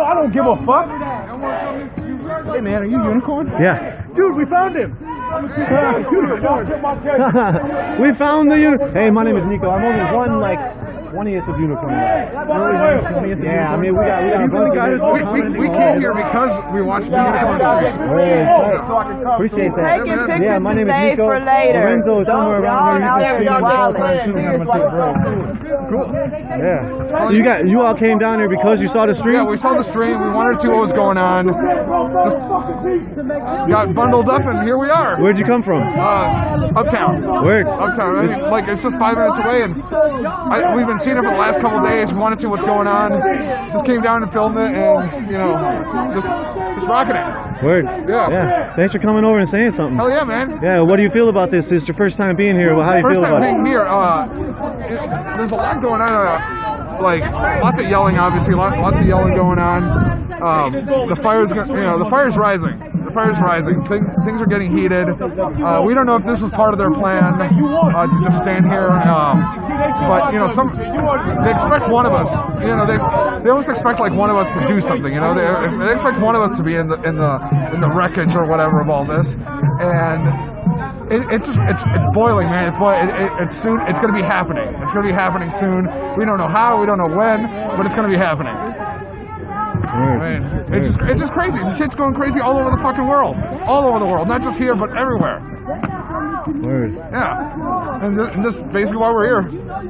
I don't give a fuck. Hey man, are you Unicorn? Yeah. Dude, we found him. We found the unicorn. Hey, my name is Nico. I'm only one 20th of unicorn. Yeah, I mean we got a bunch of we came here because we watched the unicorn stream. Appreciate that. Taking pictures Yeah, my name is today Nico. for later. Lorenzo is somewhere around here. Cool. Yeah. So you all came down here because you saw the stream? Yeah, we saw the stream. We wanted to see what was going on. Just got bundled up, and here we are. Where'd you come from? Uptown. Where? Uptown. I mean, it's just 5 minutes away, and we've been seeing it for the last couple of days. We wanted to see what's going on. Just came down and filmed it, and just rocking it. Word. Yeah. Thanks for coming over and saying something. Hell yeah, man. Yeah. What do you feel about this? It's your first time being here. Well, how do you feel about it? First time being here. There's a lot going on. Lots of yelling, obviously. Lots of yelling going on. The fire's rising. The fire's rising. Things are getting heated. We don't know if this was part of their plan to just stand here. But they expect one of us. They almost expect one of us to do something. They expect one of us to be in the wreckage or whatever of all this. And it's boiling, man. It's soon. It's going to be happening. It's going to be happening soon. We don't know how. We don't know when, but it's going to be happening. Man, it's just crazy. The shit's going crazy all over the fucking world. All over the world, not just here, but everywhere. Word. Yeah, and this is basically why we're here.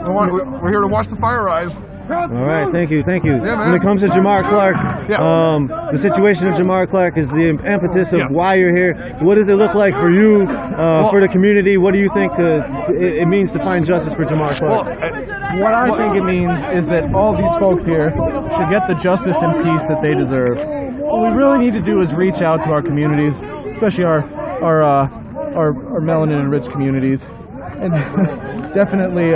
We're here to watch the fire rise. All right, thank you. Yeah, man. When it comes to Jamar Clark, Yeah. the situation of Jamar Clark is the impetus of why you're here. What does it look like for you, for the community? What do you think it means to find justice for Jamar Clark? What I think it means is that all these folks here should get the justice and peace that they deserve. What we really need to do is reach out to our communities, especially our melanin and rich communities, and definitely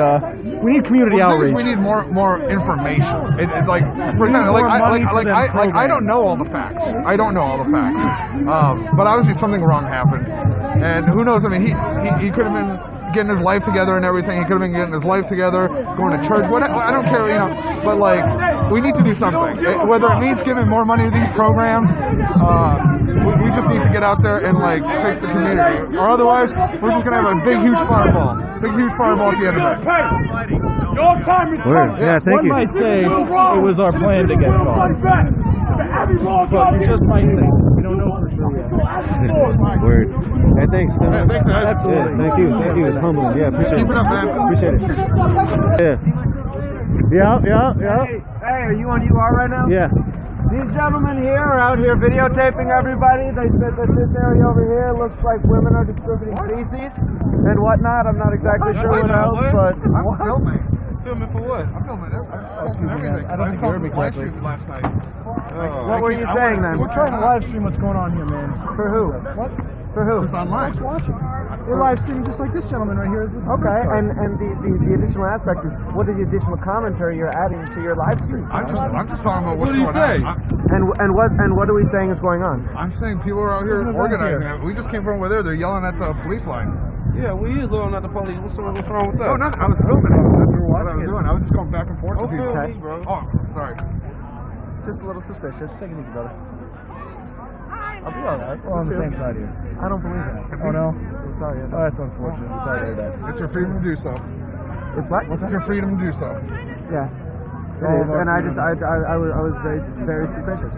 we need community outreach. We need more information. It's like, for example, I don't know all the facts. I don't know all the facts. But obviously something wrong happened, and who knows? I mean, he could have been getting his life together and everything. He could have been getting his life together, going to church. I don't care, But we need to do something. Whether it means giving more money to these programs, we just need to get out there and fix the community. Or otherwise, we're just gonna have a big, huge fireball. Big, huge fireball at the end of it. Word. Yeah, thank One you. might say it was our plan to get caught, but you just might say we don't know for sure yet. Word. Hey, thanks. Yeah, thanks, guys. Absolutely. Yeah, thank you. It's humbling. Yeah, appreciate Keep it up, man. Appreciate it. Yeah. Hey, are you on UR right now? Yeah. These gentlemen here are out here videotaping everybody. They said that this area over here looks like women are distributing feces and whatnot. I'm not exactly sure what else, but I'm filming. Filming for what? I'm filming everything. I don't think you heard me live correctly. stream last night. what were you saying then? We're trying to live stream what's going on here, man. For who? What? For who? It's online. We're live streaming just like this gentleman right here. Okay, and the additional aspect is what is the additional commentary you're adding to your live stream? I'm just talking about what's going on. And what are we saying is going on? I'm saying people are out here organizing it. We just came from over there. They're yelling at the police line. Yeah, we is yelling at the police. What's wrong with that? No, nothing. I was filming. That's what I was doing. I was just going back and forth with people. Okay. bro. Oh, sorry. Just a little suspicious. Take it easy, brother. I'll be alright. We're on the same side here. I don't believe that. Oh no? I'm sorry. Oh, that's unfortunate. I'm sorry to hear that. It's your freedom to do so. It's what? It's your freedom to do so. Yeah. It is. And I was very suspicious.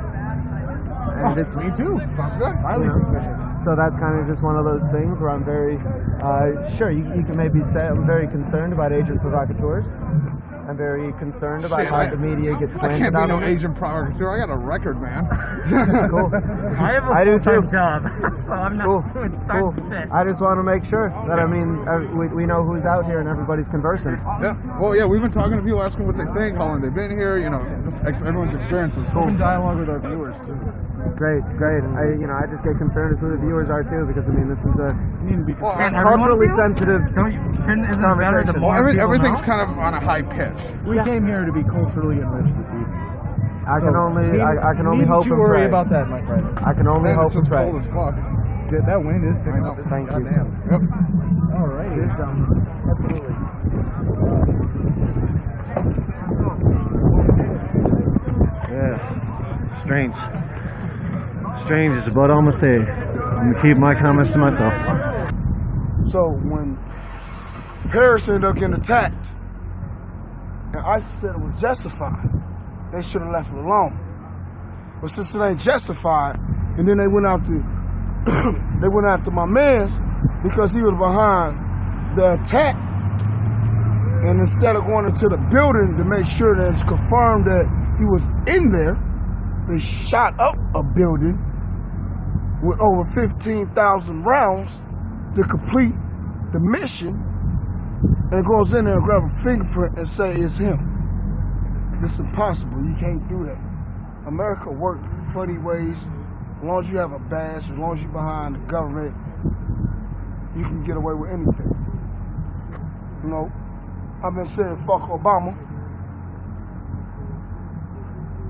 And it's Me too. Sounds good. highly suspicious. So that's kind of just one of those things where I'm very sure you can maybe say I'm very concerned about agent provocateurs. I'm very concerned about how the media gets I slanted can't be on no me. agent provocateur. I got a record, man. Cool. I have a I do too. full-time job, so I'm not Cool. doing Cool. stuff shit. I just want to make sure that we know who's out here and everybody's conversant. Yeah. Well, yeah, we've been talking to people, asking what they think, how long they've been here. Just everyone's experiences. Open dialogue with our viewers too. Great. I just get concerned as who the viewers are too, because this is a You need to be culturally sensitive Isn't it better to conversation. more people Everything's know? kind of on a high pitch. We came here to be culturally enriched this evening. I can only hope Don't and worry pray. about that, my friend. I can only Man, hope it's and just pray. cold as fuck. That wind is I picking know. up. Thank you. Goddamn. Yep. All right. Absolutely. Yeah. Strange. Strange is about all I'm gonna say. I'm gonna keep my comments to myself. So when Paris ended up getting attacked, and ISIS said it was justified, they should have left it alone. But since it ain't justified, and then they went after my man's because he was behind the attack, and instead of going into the building to make sure that it's confirmed that he was in there, they shot up a building with over 15,000 rounds to complete the mission, and it goes in there and grab a fingerprint and say it's him. It's impossible. You can't do that. America works funny ways. As long as you have a badge, as long as you're behind the government, you can get away with anything. You know, I've been saying fuck Obama,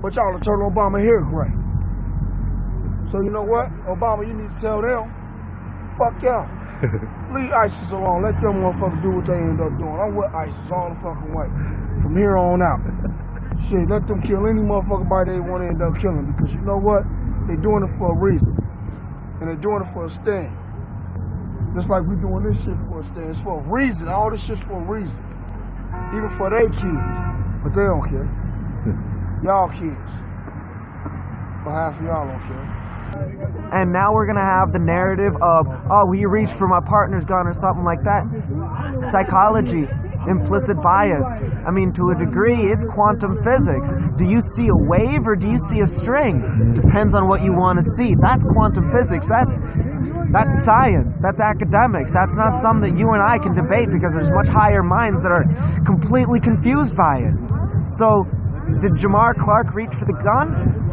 but y'all are turning Obama hair gray. So you know what, Obama, you need to tell them, fuck y'all. Leave ISIS alone. Let them motherfuckers do what they end up doing. I'm with ISIS all the fucking way, from here on out. Shit, let them kill any motherfucking body they want to end up killing, because you know what? They're doing it for a reason. And they're doing it for a stand. Just like we're doing this shit for a stand. It's for a reason. All this shit's for a reason. Even for their kids. But they don't care. Y'all kids. But half of y'all don't care. And now we're gonna have the narrative of, oh, we reached for my partner's gun or something like that. Psychology, implicit bias. I mean, to a degree, it's quantum physics. Do you see a wave or do you see a string? Depends on what you want to see. That's quantum physics. That's science. That's academics. That's not something that you and I can debate because there's much higher minds that are completely confused by it. So, did Jamar Clark reach for the gun?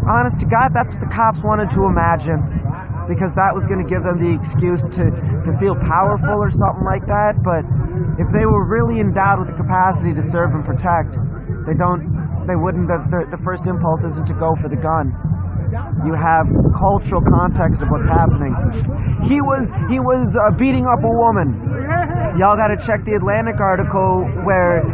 Honest to God, that's what the cops wanted to imagine, because that was going to give them the excuse to feel powerful or something like that. But if they were really endowed with the capacity to serve and protect, they wouldn't. The first impulse isn't to go for the gun. You have cultural context of what's happening. He was beating up a woman. Y'all got to check the Atlantic article where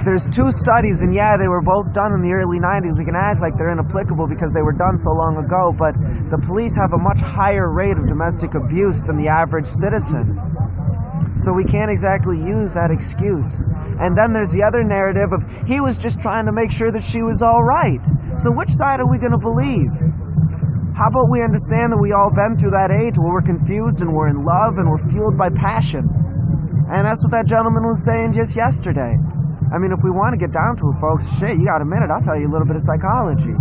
there's two studies, and yeah, they were both done in the early 90s. We can act like they're inapplicable because they were done so long ago, but the police have a much higher rate of domestic abuse than the average citizen. So we can't exactly use that excuse. And then there's the other narrative of he was just trying to make sure that she was all right. So which side are we going to believe? How about we understand that we all been through that age where we're confused and we're in love and we're fueled by passion? And that's what that gentleman was saying just yesterday. I mean, if we want to get down to it, folks, shit, you got a minute, I'll tell you a little bit of psychology.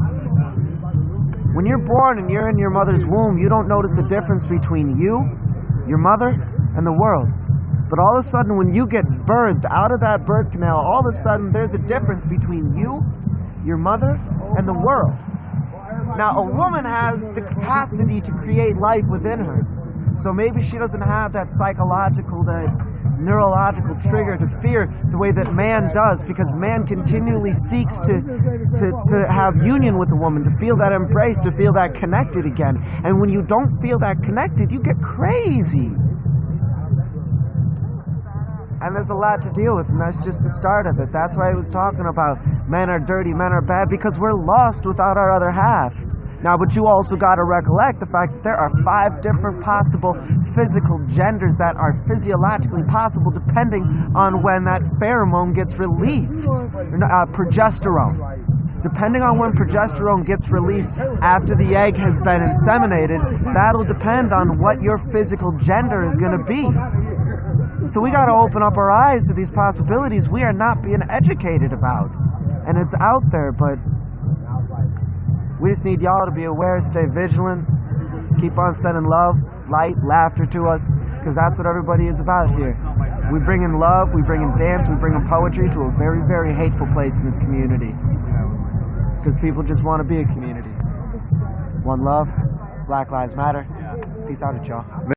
When you're born and you're in your mother's womb, you don't notice the difference between you, your mother, and the world. But all of a sudden, when you get birthed out of that birth canal, all of a sudden there's a difference between you, your mother, and the world. Now, a woman has the capacity to create life within her. So maybe she doesn't have that psychological, that neurological trigger to fear the way that man does, because man continually seeks to have union with a woman, to feel that embrace, to feel that connected again. And when you don't feel that connected, you get crazy. And there's a lot to deal with, and that's just the start of it. That's why I was talking about men are dirty, men are bad, because we're lost without our other half. Now, but you also got to recollect the fact that there are 5 different possible physical genders that are physiologically possible depending on when that pheromone gets released, progesterone. Depending on when progesterone gets released after the egg has been inseminated, that'll depend on what your physical gender is going to be. So we got to open up our eyes to these possibilities we are not being educated about. And it's out there, but we just need y'all to be aware, stay vigilant, keep on sending love, light, laughter to us, because that's what everybody is about here. We bring in love, we bring in dance, we bring in poetry to a very, very hateful place in this community. Because people just want to be a community. One love, Black Lives Matter. Peace out, y'all.